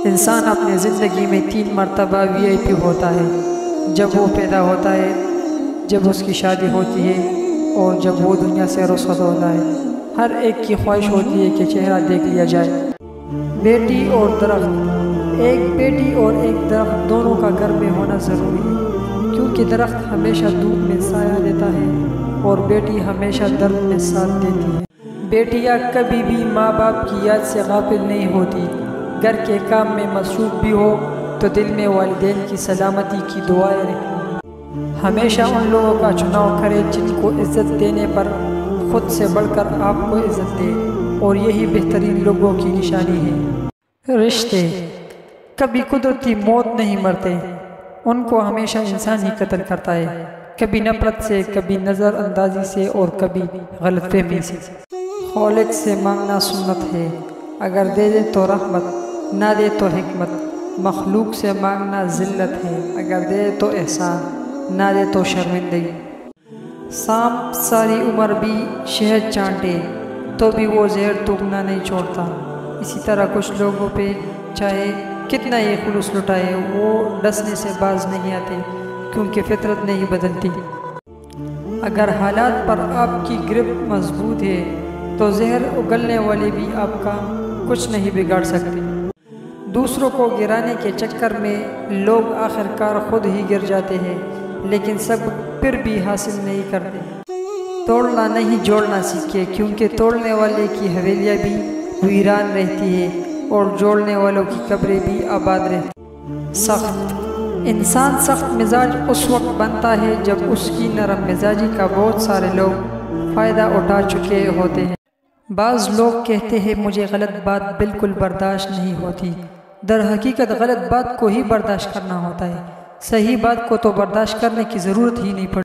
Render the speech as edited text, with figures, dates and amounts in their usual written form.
انسان اپنے زندگی میں 3 مرتبہ VIP ہوتا ہے، جب وہ پیدا ہوتا ہے، جب اس کی شادی ہوتی ہے اور جب وہ دنیا سے رخصت ہوتا ہے۔ ہر ایک کی خواہش ہوتی ہے کہ چہرہ دیکھ لیا جائے۔ بیٹی اور درخت، ایک بیٹی اور ایک درخت دونوں کا گھر میں ہونا ضروری ہے، کیونکہ درخت ہمیشہ دھوپ میں سایہ دیتا ہے اور بیٹی ہمیشہ درد میں ساتھ دیتی ہے۔ بیٹیاں کبھی بھی ماں باپ کی یاد سے غافل نہیں ہوتی، گھر کے کام میں مصروف بھی ہو تو دل میں والدین کی سلامتی کی دعائیں رکھیں۔ ہمیشہ ان لوگوں کا چناؤ کرے جن کو عزت دینے پر خود سے بڑھ کر آپ کو عزت دے، اور یہی بہترین لوگوں کی نشانی ہے۔ رشتے کبھی قدرتی موت نہیں مرتے، ان کو ہمیشہ انسان ہی قتل کرتا ہے، کبھی نفرت سے، کبھی نظر اندازی سے اور کبھی غلط فہمی سے۔ خالق سے مانگنا سنت ہے، اگر دے دے تو رحمت، نہ دے تو حکمت۔ مخلوق سے مانگنا ذلت ہے، اگر دے دے تو احسان، نہ دے تو شرمندگی۔ سانپ ساری عمر بھی شہد چانٹے تو بھی وہ زہر تھوکنا نہیں چھوڑتا، اسی طرح کچھ لوگوں پہ چاہے کتنا ہی خلوص لٹائے وہ ڈسنے سے باز نہیں آتے، کیونکہ فطرت نہیں بدلتی۔ اگر حالات پر آپ کی گرفت مضبوط ہے تو زہر اگلنے والے بھی آپ کا کچھ نہیں بگاڑ سکتے۔ دوسروں کو گرانے کے چکر میں لوگ آخرکار خود ہی گر جاتے ہیں، لیکن سب پھر بھی حاصل نہیں کرتے۔ توڑنا نہیں جوڑنا سیکھے، کیونکہ توڑنے والے کی حویلیاں بھی ویران رہتی ہے اور جوڑنے والوں کی قبریں بھی آباد رہتی۔ سخت انسان سخت مزاج اس وقت بنتا ہے جب اس کی نرم مزاجی کا بہت سارے لوگ فائدہ اٹھا چکے ہوتے ہیں۔ بعض لوگ کہتے ہیں مجھے غلط بات بالکل برداشت نہیں ہوتی، در حقیقت غلط بات کو ہی برداشت کرنا ہوتا ہے، صحیح بات کو تو برداشت کرنے کی ضرورت ہی نہیں پڑتی۔